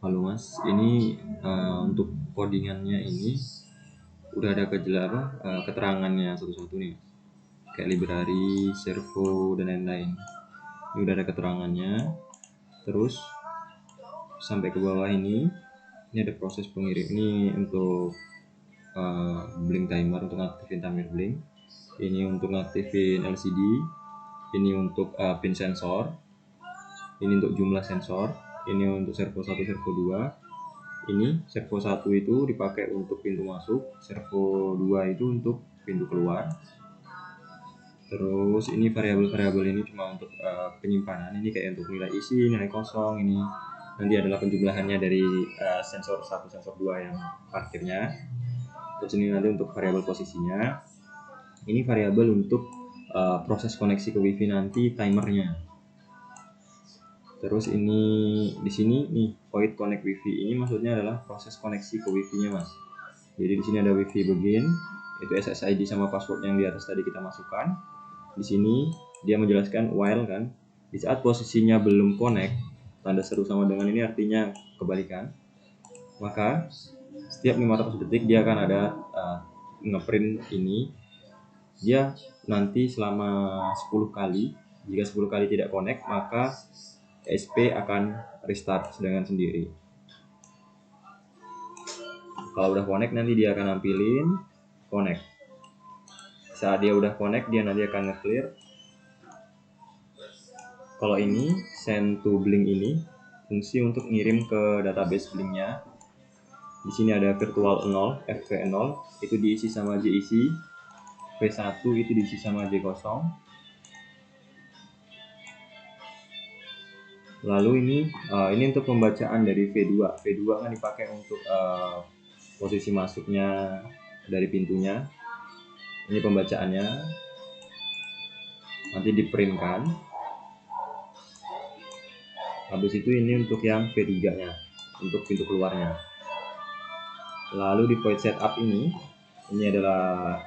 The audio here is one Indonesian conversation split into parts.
Halo Mas, ini untuk codingannya ini udah ada keterangannya satu-satu nih, kayak library, servo dan lain-lain. Ini udah ada keterangannya. Terus sampai ke bawah ini ada proses pengirim. Ini untuk blink timer, untuk ngaktifin timer blink. Ini untuk ngaktifin LCD. Ini untuk pin sensor. Ini untuk jumlah sensor. Ini untuk servo 1, servo 2. Ini servo 1 itu dipakai untuk pintu masuk, servo 2 itu untuk pintu keluar. Terus ini variabel-variabel ini cuma untuk penyimpanan. Ini kayak untuk nilai isi, nilai kosong. Ini nanti adalah penjumlahannya dari sensor 1, sensor 2 yang parkirnya. Terus ini nanti untuk variabel posisinya. Ini variabel untuk proses koneksi ke wifi nanti, timernya. Terus ini di sini nih void connect wifi, ini maksudnya adalah proses koneksi ke wifi-nya Mas. Jadi di sini ada wifi begin, itu SSID sama password yang di atas tadi kita masukkan. Di sini dia menjelaskan while kan, di saat posisinya belum connect, tanda seru sama dengan ini artinya kebalikan. Maka setiap 500 detik dia akan ada ngeprint ini. Dia nanti selama 10 kali, jika 10 kali tidak connect maka SP akan restart dengan sendiri. Kalau udah connect nanti dia akan nampilin connect. Saat dia udah connect dia nanti akan nge-clear. Kalau ini send to blink ini fungsi untuk ngirim ke database blinknya. Di sini ada virtual 0, fv0 itu diisi sama JIC, v1 itu diisi sama J0. Lalu ini untuk pembacaan dari V2. V2 kan dipakai untuk posisi masuknya dari pintunya. Ini pembacaannya. Nanti diprintkan. Habis itu ini untuk yang V3-nya, untuk pintu keluarnya. Lalu di void setup ini adalah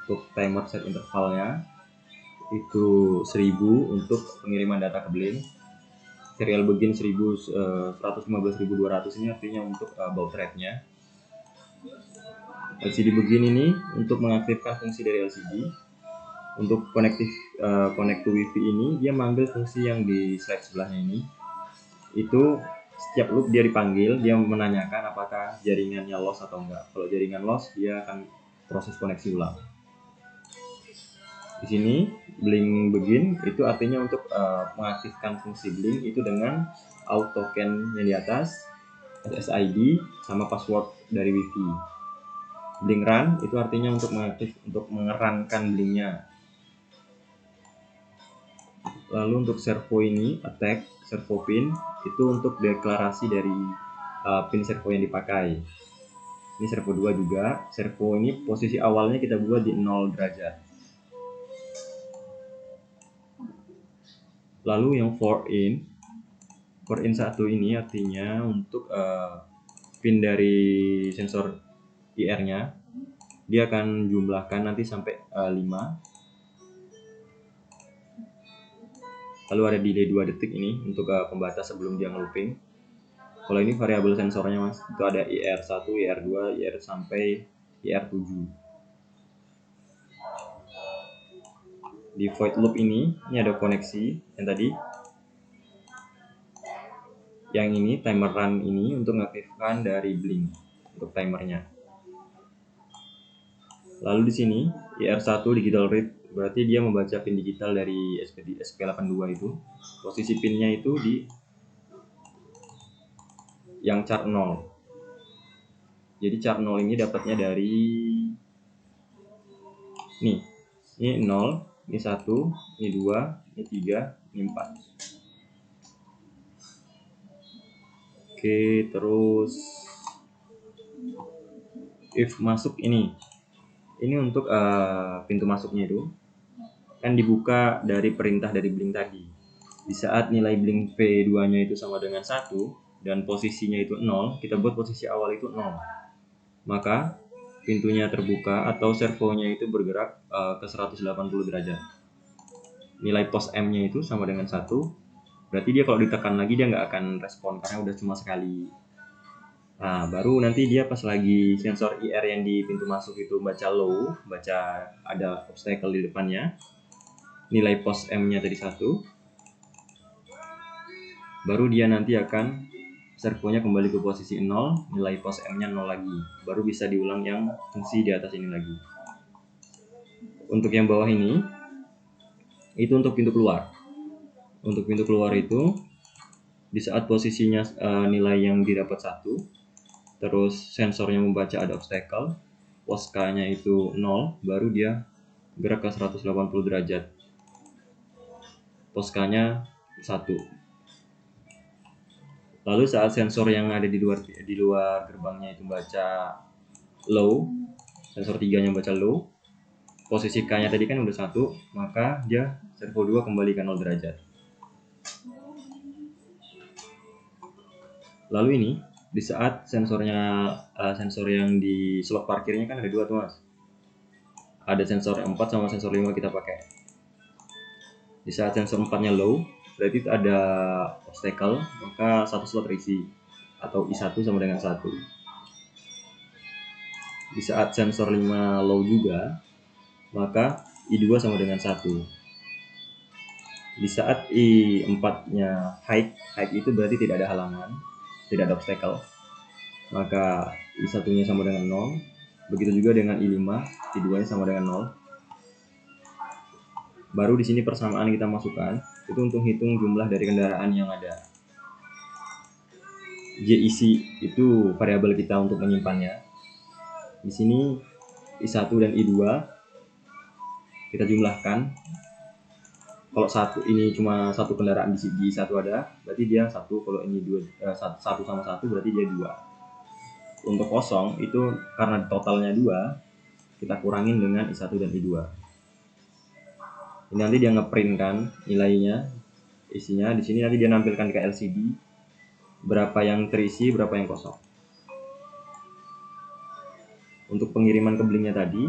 untuk timer set intervalnya. Itu 1000 untuk pengiriman data ke blink. Serial begin 115.200 ini artinya untuk baud rate-nya. LCD begin ini untuk mengaktifkan fungsi dari LCD. Untuk connect to wifi ini dia manggil fungsi yang di slide sebelahnya ini. Itu setiap loop dia dipanggil, dia menanyakan apakah jaringannya loss atau enggak. Kalau jaringan loss dia akan proses koneksi ulang. Di sini blink begin itu artinya untuk mengaktifkan fungsi blink itu dengan auth token yang di atas, SSID sama password dari wifi. Blink run itu artinya untuk mengerankan blinknya. Lalu untuk servo ini attack servo pin itu untuk deklarasi dari pin servo yang dipakai. Ini servo 2 juga. Servo ini posisi awalnya kita buat di 0 derajat. Lalu yang for in 1 ini artinya untuk pin dari sensor IR-nya dia akan jumlahkan nanti sampai 5. Lalu ada delay 2 detik ini untuk pembatas sebelum dia nge-looping. Kalau ini variabel sensornya Mas, itu ada IR1, IR2, IR sampai IR7. Di void loop ini ada koneksi yang tadi. Yang ini timer run ini untuk mengaktifkan dari blink untuk timernya. Lalu di sini IR1 digital read berarti dia membaca pin digital dari SP82 itu. Posisi pinnya itu di yang chart 0. Jadi chart 0 ini dapatnya dari ini 0, ini 1, ini 2, ini 3, ini 4. Oke, terus if masuk ini untuk pintu masuknya itu kan dibuka dari perintah dari blink tadi. Di saat nilai blink V2-nya itu sama dengan 1 dan posisinya itu 0, kita buat posisi awal itu 0. Maka pintunya terbuka atau servonya itu bergerak ke 180 derajat. Nilai pos M-nya itu sama dengan 1. Berarti dia kalau ditekan lagi dia nggak akan respon karena udah cuma sekali Nah, baru nanti dia pas lagi sensor IR yang di pintu masuk itu baca low, baca ada obstacle di depannya, nilai pos M-nya tadi 1, baru dia nanti akan servonya kembali ke posisi 0, nilai pos M-nya 0 lagi. Baru bisa diulang yang fungsi di atas ini lagi. Untuk yang bawah ini, itu untuk pintu keluar. Untuk pintu keluar itu, di saat posisinya nilai yang didapat 1, terus sensornya membaca ada obstacle, pos K-nya itu 0, baru dia gerak ke 180 derajat. Pos K-nya 1. Lalu saat sensor yang ada di luar gerbangnya itu baca low, sensor 3-nya baca low, posisi K-nya tadi kan udah 1, maka dia servo 2 kembali ke 0 derajat. Lalu ini di saat sensornya sensor yang di slot parkirnya kan ada 2 tuh Mas. Ada sensor 4 sama sensor 5 kita pakai. Di saat sensor 4-nya low, berarti itu ada obstacle, maka satu slot terisi atau I1 sama dengan 1. Di saat sensor 5 low juga, maka I2 sama dengan 1. Di saat I4-nya high itu berarti tidak ada halangan, tidak ada obstacle, maka I1-nya sama dengan 0. Begitu juga dengan I5, I2-nya sama dengan 0. Baru di sini persamaan kita masukkan, itu untuk hitung jumlah dari kendaraan yang ada. JEC itu variabel kita untuk menyimpannya. Di sini I1 dan I2 kita jumlahkan. Kalau ini cuma satu kendaraan di I1 ada, berarti dia 1. Kalau ini 1 sama 1 berarti dia 2. Untuk kosong itu karena totalnya 2, kita kurangin dengan I1 dan I2. Ini nanti dia ngeprint kan nilainya, isinya. Di sini nanti dia nampilkan ke LCD berapa yang terisi, berapa yang kosong. Untuk pengiriman ke blinknya tadi,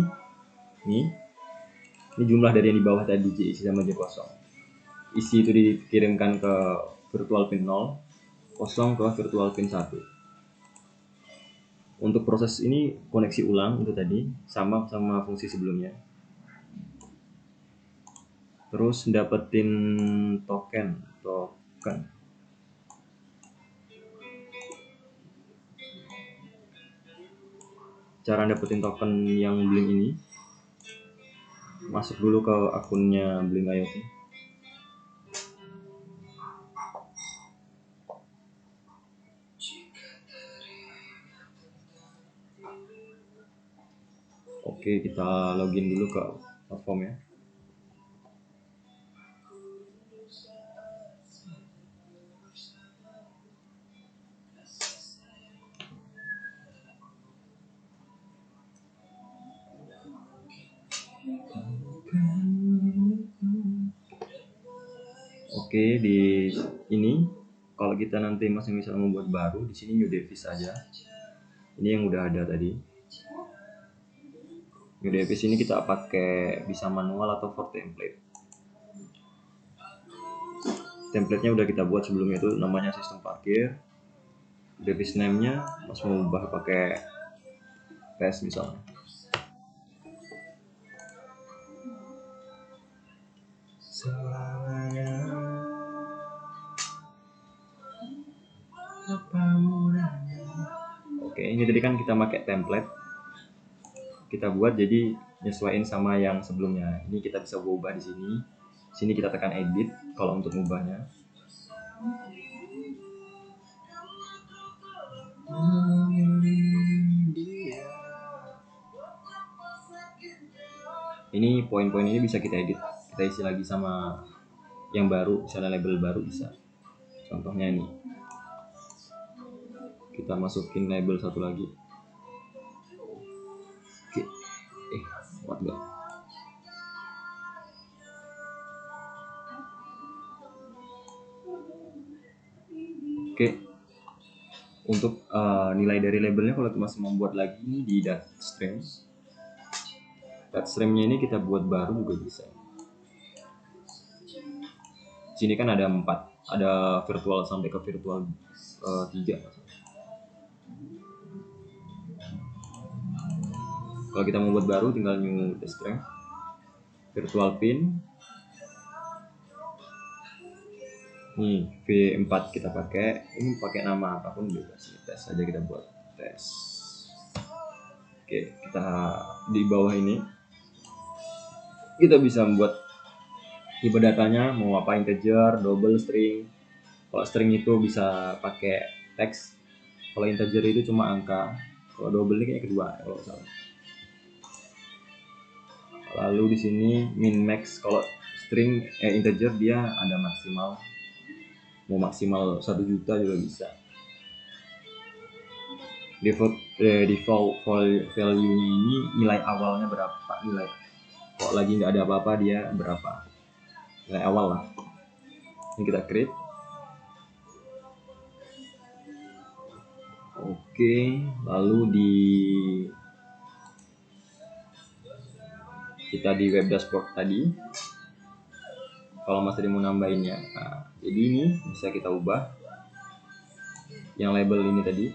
ini jumlah dari yang di bawah tadi, J isi sama J kosong. Isi itu dikirimkan ke virtual pin 0, kosong ke virtual pin 1. Untuk proses ini koneksi ulang itu tadi sama fungsi sebelumnya. Terus dapetin token. Cara dapetin token yang Blink ini, masuk dulu ke akunnya Blink IoT. Oke, kita login dulu ke platform ya. Oke, di ini kalau kita nanti masih bisa membuat baru, di sini new device aja. Ini yang udah ada tadi. New device ini kita pakai bisa manual atau for template. Template-nya udah kita buat sebelumnya, itu namanya sistem parkir. Device name-nya Mas mau ubah pakai tes misalnya. Selamanya apa mudahnya. Oke, ini tadi kan kita pakai template. Kita buat jadi nyesuaiin sama yang sebelumnya. Ini kita bisa ubah di sini. Sini kita tekan edit kalau untuk mengubahnya. Ini poin-poin ini bisa kita edit, kita isi lagi sama yang baru, misalnya label baru bisa. Contohnya ini, kita masukin label satu lagi. Oke, what the? Oke, untuk nilai dari labelnya kalau masih membuat lagi ini di datastream. Datastreamnya ini kita buat baru juga bisa. Sini kan ada 4, ada virtual sampai ke virtual 3. Kalau kita mau buat baru, tinggal new strength, virtual pin. Nih V4 kita pakai, ini pakai nama apapun bebas. Tes aja, kita buat tes. Oke, kita di bawah ini kita bisa membuat tipe datanya mau apa, integer, double, string. Kalau string itu bisa pakai teks, kalau integer itu cuma angka, kalau double ini kayaknya kedua kalau salah. Lalu di sini min max, kalau string integer dia ada maksimal, mau maksimal 1 juta juga bisa. Default value-nya ini nilai awalnya berapa, nilai kalau lagi nggak ada apa-apa dia berapa, nilai awal lah. Ini kita create. Oke, lalu kita di web dashboard tadi, kalau Mas tadi mau nambahinnya, nah, jadi ini bisa kita ubah yang label ini tadi.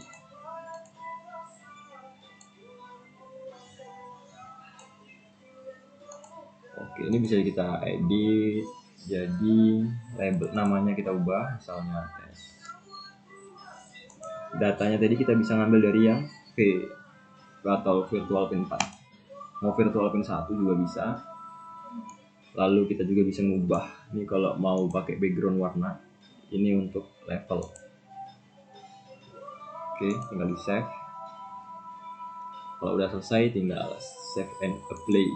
Oke, ini bisa kita edit jadi label, namanya kita ubah misalnya tes. Datanya tadi kita bisa ngambil dari yang V atau virtual pin 4, mau virtual pin 1 juga bisa. Lalu kita juga bisa mengubah, ini kalau mau pakai background warna, ini untuk level. Oke, tinggal di save. Kalau udah selesai tinggal save and apply.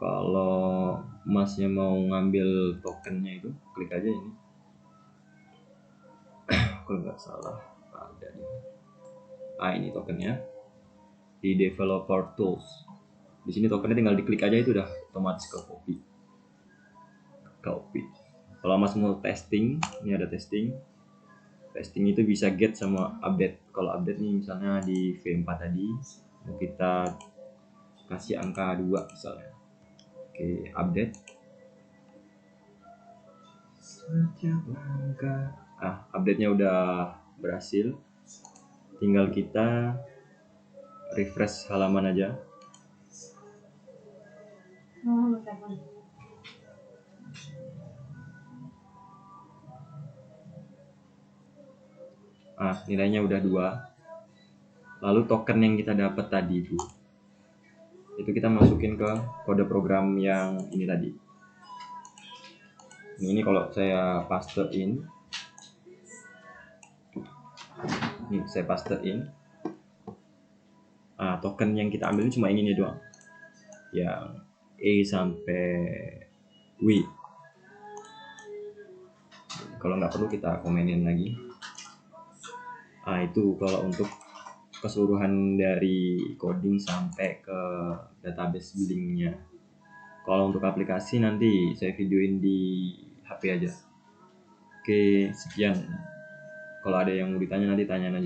Kalau Masnya mau ngambil tokennya itu, klik aja ini. Kalau nggak salah ada nih. Ini tokennya di developer tools. Di sini tokennya tinggal diklik aja, itu udah otomatis ke copy. Kalau Mas mau testing, ini ada testing. Testing itu bisa get sama update. Kalau update nih misalnya di V4 tadi mau kita kasih angka 2 misalnya. Oke, update. Update-nya udah berhasil. Tinggal kita refresh halaman aja. Nilainya udah 2. Lalu token yang kita dapat tadi itu kita masukin ke kode program yang ini tadi. Ini kalau saya paste in, token yang kita ambil cuma ini doang, yang E sampai W. Kalau nggak perlu kita komenin lagi. Itu kalau untuk keseluruhan dari coding sampai ke database billingnya. Kalau untuk aplikasi nanti saya videoin di HP aja. Oke, sekian. Kalau ada yang mau ditanya nanti tanya aja.